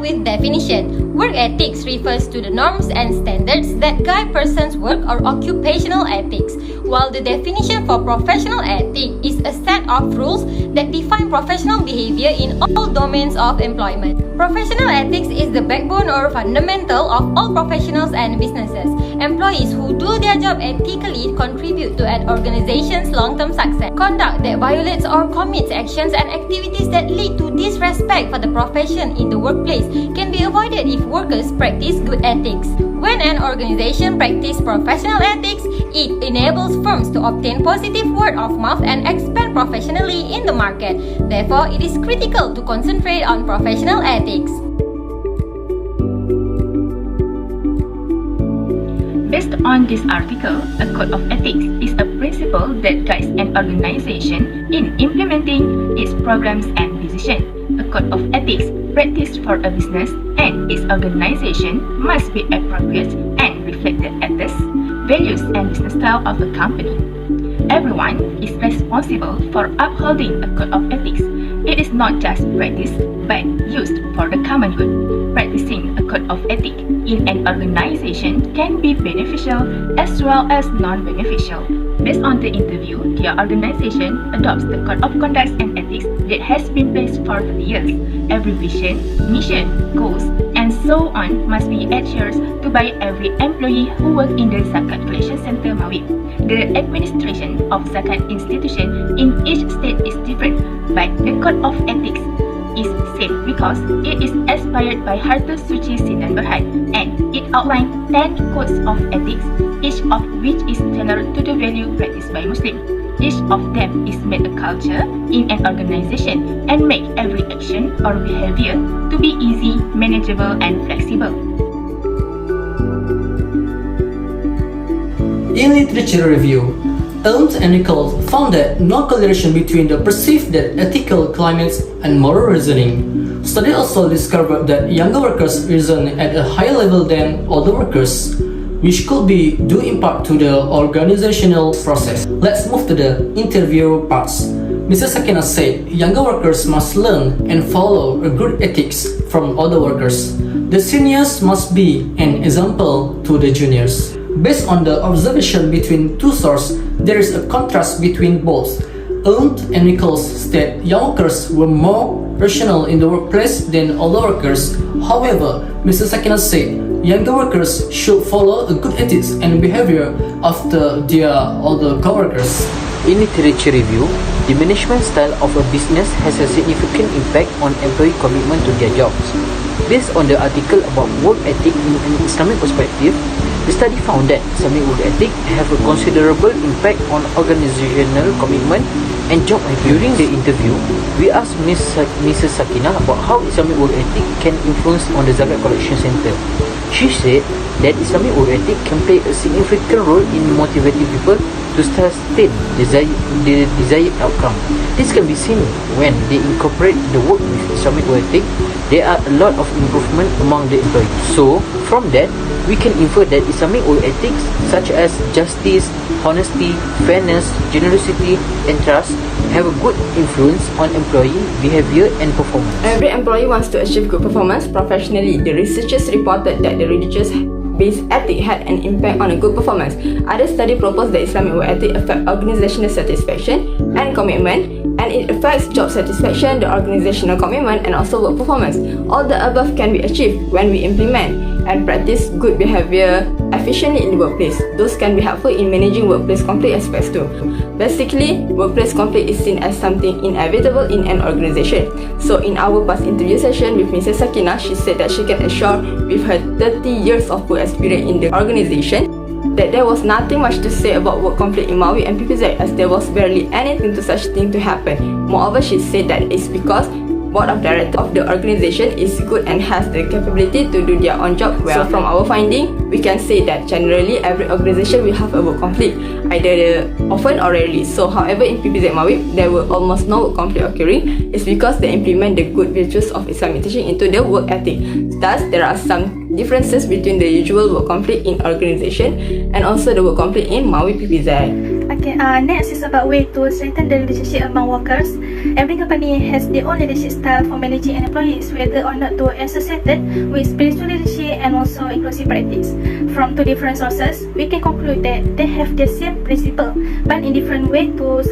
start with definition. Work ethics refers to the norms and standards that guide persons' work or occupational ethics, while the definition for professional ethics is a set of rules that define professional behavior in all domains of employment. Professional ethics is the backbone or fundamental of all professionals and businesses. Employees who do their job ethically contribute to an organization's long-term success. Conduct that violates or commits actions and activities that lead to disrespect for the profession in the workplace can be avoided if workers practice good ethics. When an organization practices professional ethics, it enables firms to obtain positive word of mouth and expand professionally in the market. Therefore, it is critical to concentrate on professional ethics. Based on this article, a code of ethics is a principle that guides an organization in implementing its programs and decisions. A code of ethics practiced for a business and its organization must be appropriate and reflect the ethics, values, and business style of the company. Everyone is responsible for upholding a code of ethics. It is not just practiced, but used for the common good. Practicing a code of ethics in an organization can be beneficial as well as non-beneficial. Based on the interview, their organization adopts the code of conduct and ethics that has been placed for 30 years. Every vision, mission, goals, and so on must be adhered to by every employee who works in the Zakat Collection Center Maiwp. The administration of Zakat institution in each state is different, but the code of ethics is same because it is inspired by Harta Suci Sinan Berhad, and it outlines 10 codes of ethics, each of which is tailored to the value practiced by Muslims. Each of them is made a culture in an organization and make every action or behavior to be easy, manageable, and flexible. In literature review, Elms and Nichols found that no correlation between the perceived that ethical climates and moral reasoning. Study also discovered that younger workers reason at a higher level than older workers, which could be due in part to the organizational process. Let's move to the interview parts. Mrs. Sakina said younger workers must learn and follow a good ethics from older workers. The seniors must be an example to the juniors. Based on the observation between two sources, there is a contrast between both. Elm and Nichols state young workers were more rational in the workplace than older workers. However, Mr. Sakina said younger workers should follow a good ethics and behavior after their older co-workers. In literature review, the management style of a business has a significant impact on employee commitment to their jobs. Based on the article about work ethic in an Islamic perspective, the study found that Islamic work ethic have a considerable impact on organizational commitment and job ethic. During the interview, we asked Mrs. Sakina about how Islamic work ethic can influence on the Zakat Collection Center. She said that Islamic work ethic can play a significant role in motivating people to sustain the desired outcome. This can be seen when they incorporate the work with Islamic work ethic. There are a lot of improvement among the employees. So, from that, we can infer that Islamic work ethics such as justice, honesty, fairness, generosity, and trust have a good influence on employee behavior and performance. Every employee wants to achieve good performance professionally. The researchers reported that the religious-based ethic had an impact on a good performance. Other studies proposed that Islamic work ethic affects organizational satisfaction and commitment, and it affects job satisfaction, the organizational commitment, and also work performance. All the above can be achieved when we implement and practice good behavior efficiently in the workplace. Those can be helpful in managing workplace conflict aspects too. Basically, workplace conflict is seen as something inevitable in an organization. So in our past interview session with Mrs. Sakina, she said that she can assure with her 30 years of work experience in the organization that there was nothing much to say about work conflict in Maiwp and PPZ, as there was barely anything to such thing to happen. Moreover, she said that it's because board of directors of the organization is good and has the capability to do their own job well. So from our finding, we can say that generally every organization will have a work conflict, either often or rarely. So however, in PPZ Maiwp, there were almost no work conflict occurring. It's because they implement the good virtues of Islamic teaching into their work ethic. Thus, there are some differences between the usual work conflict in organization and also the work conflict in Maiwp PPZ. Okay, next is about way to strengthen the relationship among workers. Every company has their own leadership style for managing employees, whether or not to associated with spiritual leadership and also inclusive practice. From two different sources, we can conclude that they have the same principle, but in different way to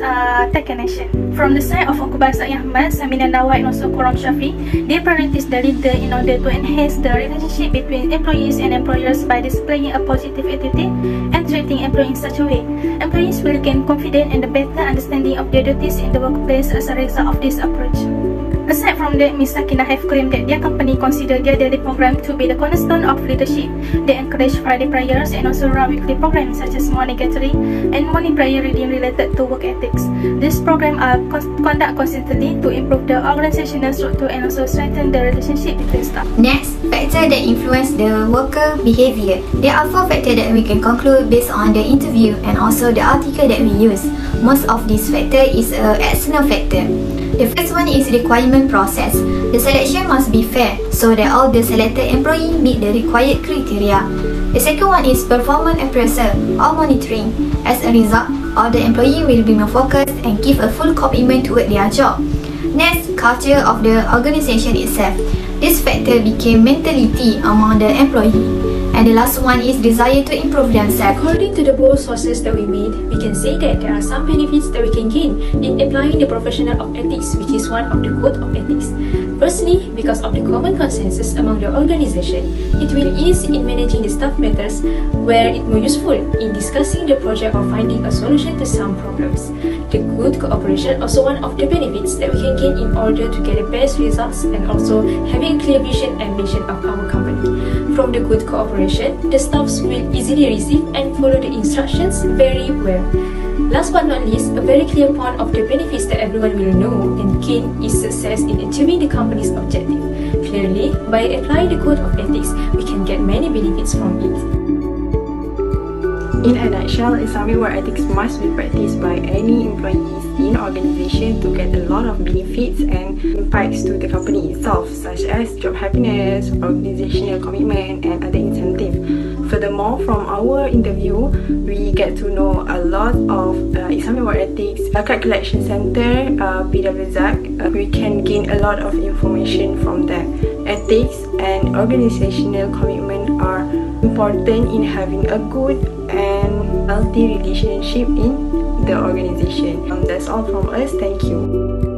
take an action. From the side of Okubah Sa'i Ahmad, Samina Nawai and also Quram Shafi, they prioritize the leader in order to enhance the relationship between employees and employers by displaying a positive attitude and treating employees in such a way. Employees will gain confidence and a better understanding of their duties in the workplace as a result of this approach. Aside from that, Ms. Sakina have claimed that their company consider their daily program to be the cornerstone of leadership. They encourage Friday prayers and also run weekly programs such as morning gathering and morning prayer reading related to work ethics. These programs are conducted constantly to improve the organizational structure and also strengthen the relationship between staff. Next, factors that influence the worker behavior. There are 4 factors that we can conclude based on the interview and also the article that we use. Most of these factors is an external factor. The first one is requirement process. The selection must be fair so that all the selected employees meet the required criteria. The second one is performance appraisal or monitoring. As a result, all the employees will be more focused and give a full commitment toward their job. Next, culture of the organization itself. This factor became mentality among the employee. And the last one is desire to improve themselves. According to the both sources that we made, we can say that there are some benefits that we can gain in applying the professional of ethics, which is one of the code of ethics. Firstly, because of the common consensus among the organization, it will ease in managing the staff matters, where it more useful in discussing the project or finding a solution to some problems. The good cooperation also one of the benefits that we can gain in order to get the best results and also having a clear vision and mission of our company. From the good cooperation, the staffs will easily receive and follow the instructions very well. Last but not least, a very clear point of the benefits that everyone will know and gain is success in achieving the company's objective. Clearly, by applying the code of ethics, we can get many benefits from it. In a nutshell, Islamic work ethics must be practiced by any employees in organization to get a lot of benefits and impacts to the company itself, such as job happiness, organizational commitment, and other incentives. Furthermore, from our interview, we get to know a lot of Islamic work ethics, Zakat Collection Center, PWZak. We can gain a lot of information from that. Ethics and organizational commitment are important in having a good and healthy relationship in the organization. That's all from us. Thank you.